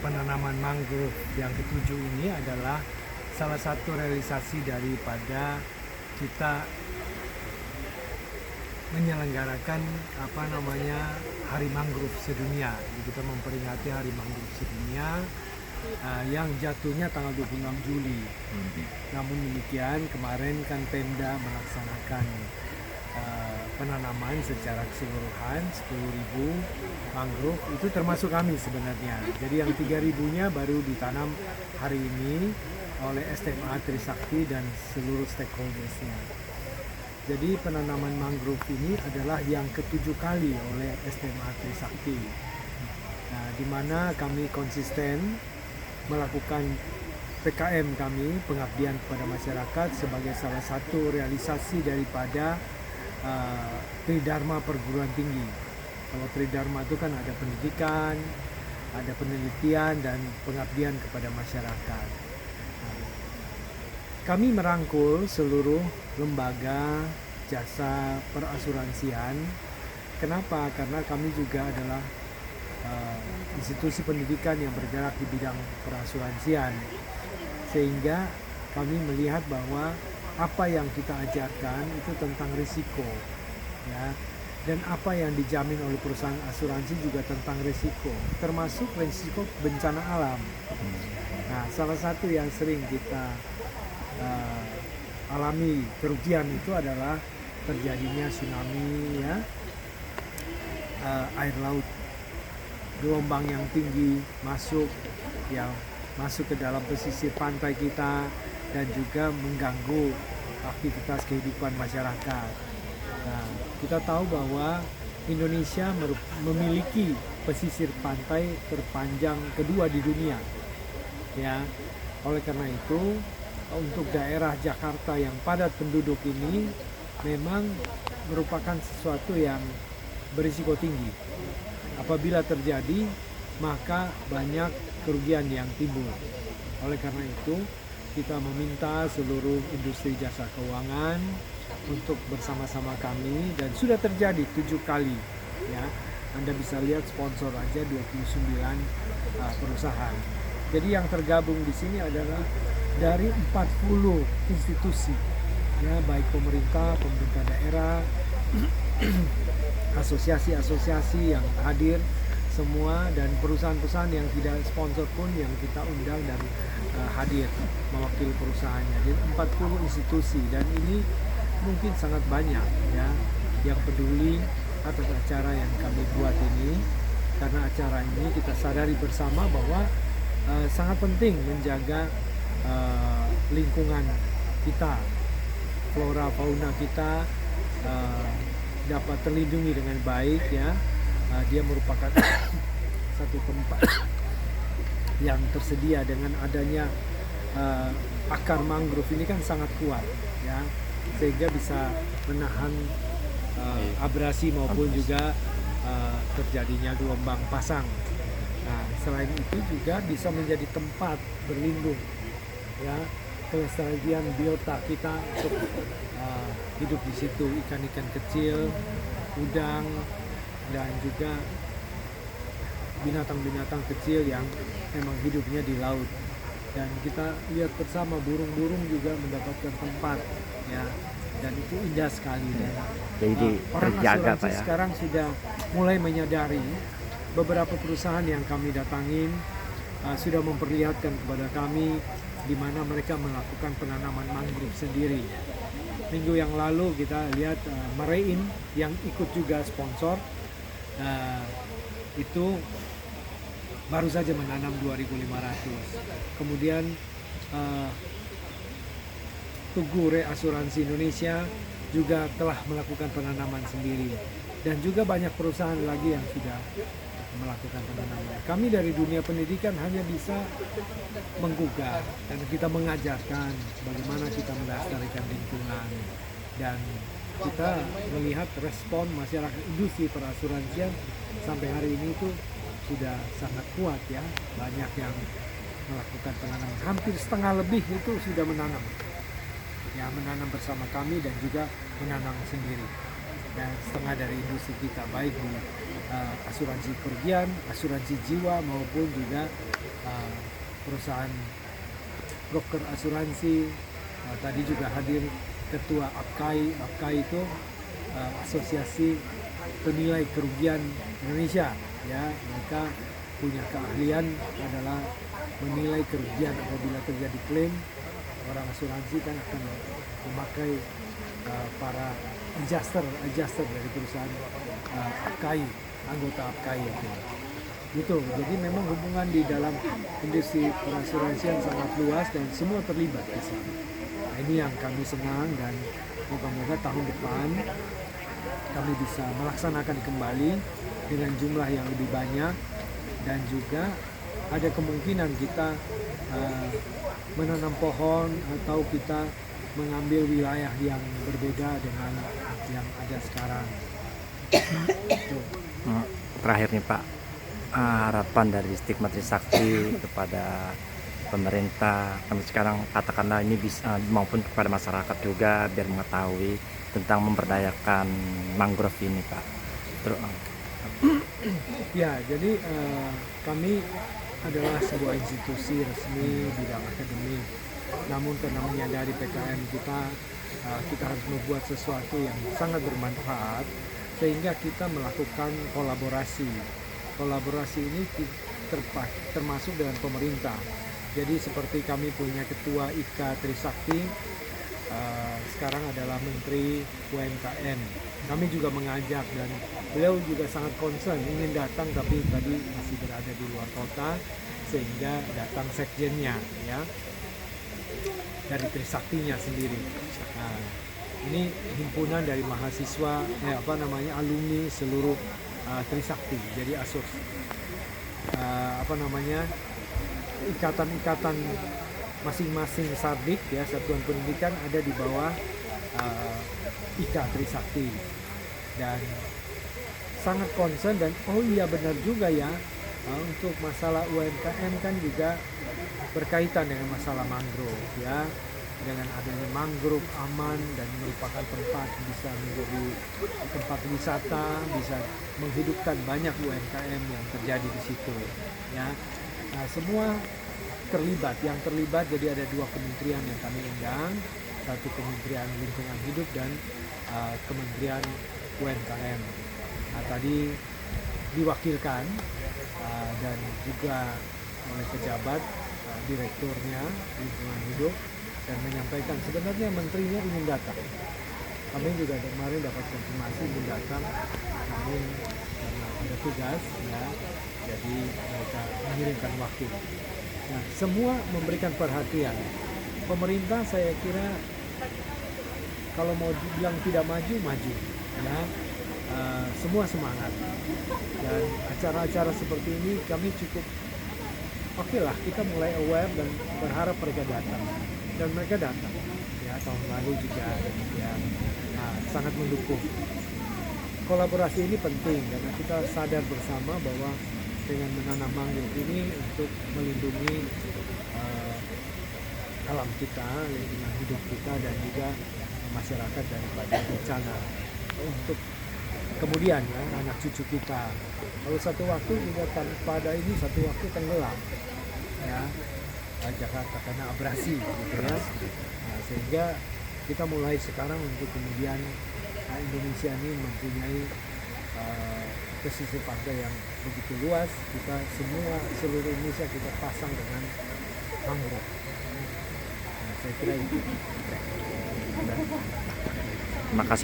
penanaman mangrove yang ketujuh ini adalah salah satu realisasi daripada kita menyelenggarakan Hari Mangrove Sedunia. Jadi kita memperingati Hari Mangrove Sedunia yang jatuhnya tanggal 26 Juli. Namun demikian kemarin kan Pemda melaksanakan penanaman secara keseluruhan 10.000 mangrove, itu termasuk kami sebenarnya. Jadi yang 3.000-nya baru ditanam hari ini oleh SMA Trisakti dan seluruh stakeholdersnya. Jadi penanaman mangrove ini adalah yang ketujuh kali oleh SMA Trisakti. Nah, di mana kami konsisten melakukan PKM kami, pengabdian kepada masyarakat, sebagai salah satu realisasi daripada Tridharma perguruan tinggi. Kalau Tridharma itu kan ada pendidikan, ada penelitian, dan pengabdian kepada masyarakat. Kami merangkul seluruh lembaga jasa perasuransian. Kenapa? Karena kami juga adalah institusi pendidikan yang bergerak di bidang perasuransian, sehingga kami melihat bahwa apa yang kita ajarkan itu tentang risiko, ya, dan apa yang dijamin oleh perusahaan asuransi juga tentang risiko, termasuk risiko bencana alam. Nah, salah satu yang sering kita alami kerugian itu adalah terjadinya tsunami, ya, air laut, gelombang yang tinggi masuk ke dalam pesisir pantai kita dan juga mengganggu aktivitas kehidupan masyarakat. Nah, kita tahu bahwa Indonesia memiliki pesisir pantai terpanjang kedua di dunia. Ya, oleh karena itu untuk daerah Jakarta yang padat penduduk ini memang merupakan sesuatu yang berisiko tinggi. Apabila terjadi, maka banyak kerugian yang timbul. Oleh karena itu, kita meminta seluruh industri jasa keuangan untuk bersama-sama kami, dan sudah terjadi 7 kali, ya. Anda bisa lihat sponsor aja 29 perusahaan. Jadi yang tergabung di sini adalah dari 40 institusi, ya, baik pemerintah daerah, asosiasi-asosiasi yang hadir semua, dan perusahaan-perusahaan yang tidak sponsor pun yang kita undang dan hadir mewakili perusahaannya. Jadi 40 institusi, dan ini mungkin sangat banyak, ya, yang peduli atas acara yang kami buat ini, karena acara ini kita sadari bersama bahwa sangat penting menjaga lingkungan kita, flora fauna kita dapat terlindungi dengan baik, ya. Dia merupakan satu tempat yang tersedia dengan adanya akar mangrove ini kan sangat kuat, ya, sehingga bisa menahan abrasi maupun juga terjadinya gelombang pasang. Nah, selain itu juga bisa menjadi tempat berlindung, ya, kelestarian biota kita untuk hidup di situ, ikan-ikan kecil, udang, dan juga binatang-binatang kecil yang memang hidupnya di laut. Dan kita lihat bersama burung-burung juga mendapatkan tempat, ya, dan itu indah sekali. Jadi orang terjaga, asuransi Pak, ya. sekarang sudah mulai menyadari. Beberapa perusahaan yang kami datangin sudah memperlihatkan kepada kami di mana mereka melakukan penanaman mangrove sendiri. Minggu yang lalu kita lihat Marein yang ikut juga sponsor, itu baru saja menanam 2.500. Kemudian Tugu Reasuransi Indonesia juga telah melakukan penanaman sendiri, dan juga banyak perusahaan lagi yang sudah melakukan penanaman. Kami dari dunia pendidikan hanya bisa menggugah dan kita mengajarkan bagaimana kita melestarikan lingkungan, dan kita melihat respon masyarakat industri perasuransian sampai hari ini itu sudah sangat kuat, ya. Banyak yang melakukan penanaman, hampir setengah lebih itu sudah menanam, ya, menanam bersama kami dan juga menanam sendiri. dan setengah dari industri kita, baik di asuransi kerugian, asuransi jiwa, maupun juga perusahaan broker asuransi. Tadi juga hadir ketua APKAI. APKAI itu Asosiasi Penilai Kerugian Indonesia, ya. Mereka punya keahlian adalah menilai kerugian. Apabila terjadi klaim, orang asuransi kan akan memakai para adjuster dari perusahaan APKAI, anggota APKAI itu. Gitu. Jadi memang hubungan di dalam industri perasuransian sangat luas dan semua terlibat di sini. Nah, ini yang kami senang, dan moga-moga tahun depan kami bisa melaksanakan kembali dengan jumlah yang lebih banyak, dan juga ada kemungkinan kita menanam pohon atau kita mengambil wilayah yang berbeda dengan yang ada sekarang. Terakhir nih Pak, harapan dari Stigma Trisakti kepada pemerintah kami sekarang, katakanlah ini bisa, maupun kepada masyarakat juga, biar mengetahui tentang memberdayakan mangrove ini Pak. Ya, jadi kami adalah sebuah institusi resmi bidang akademik. Namun karena menyadari PKM kita harus membuat sesuatu yang sangat bermanfaat, sehingga kita melakukan kolaborasi. Kolaborasi ini termasuk dengan pemerintah. Jadi seperti kami punya ketua IKA Trisakti, sekarang adalah Menteri UMKM. Kami juga mengajak, dan beliau juga sangat concern, ingin datang, tapi tadi masih berada di luar kota, sehingga datang sekjennya, ya, dari Trisaktinya sendiri. Nah, ini himpunan dari mahasiswa, alumni seluruh Trisakti. Jadi ikatan-ikatan masing-masing sardik, ya, satuan pendidikan ada di bawah IKA Trisakti, dan sangat concern. Dan iya benar juga ya, untuk masalah UMKM kan juga berkaitan dengan masalah mangrove, ya. Dengan adanya mangrove aman dan merupakan tempat, bisa menjadi tempat wisata, bisa menghidupkan banyak UMKM yang terjadi di situ, ya. Nah, semua terlibat. Yang terlibat, jadi ada 2 kementerian yang kami undang, satu Kementerian Lingkungan Hidup dan Kementerian UMKM. Nah, tadi diwakilkan dan juga oleh pejabat direkturnya Lingkungan Hidup, dan menyampaikan sebenarnya menterinya ingin datang. Kami juga kemarin dapat konfirmasi ingin datang, namun karena ada tugas, ya, jadi mereka mengirimkan wakil. Nah, semua memberikan perhatian. Pemerintah saya kira kalau mau dibilang tidak maju, ya. Semua semangat, dan acara-acara seperti ini kami cukup oke lah, kita mulai aware dan berharap mereka datang, dan mereka datang, ya. Tahun lalu juga, ya, sangat mendukung. Kolaborasi ini penting karena kita sadar bersama bahwa dengan menanam mangrove ini untuk melindungi alam kita, lingkungan hidup kita, dan juga masyarakat daripada bencana untuk kemudian, ya, anak cucu kita. Kalau satu waktu juga tanpa ada ini, satu waktu tenggelam, ya, Jakarta karena abrasi, gitu ya. Nah, sehingga kita mulai sekarang untuk kemudian Indonesia ini mempunyai pesisir pantai yang begitu luas. Kita seluruh Indonesia kita pasang dengan mangrove. Nah, saya kira itu. Terima kasih.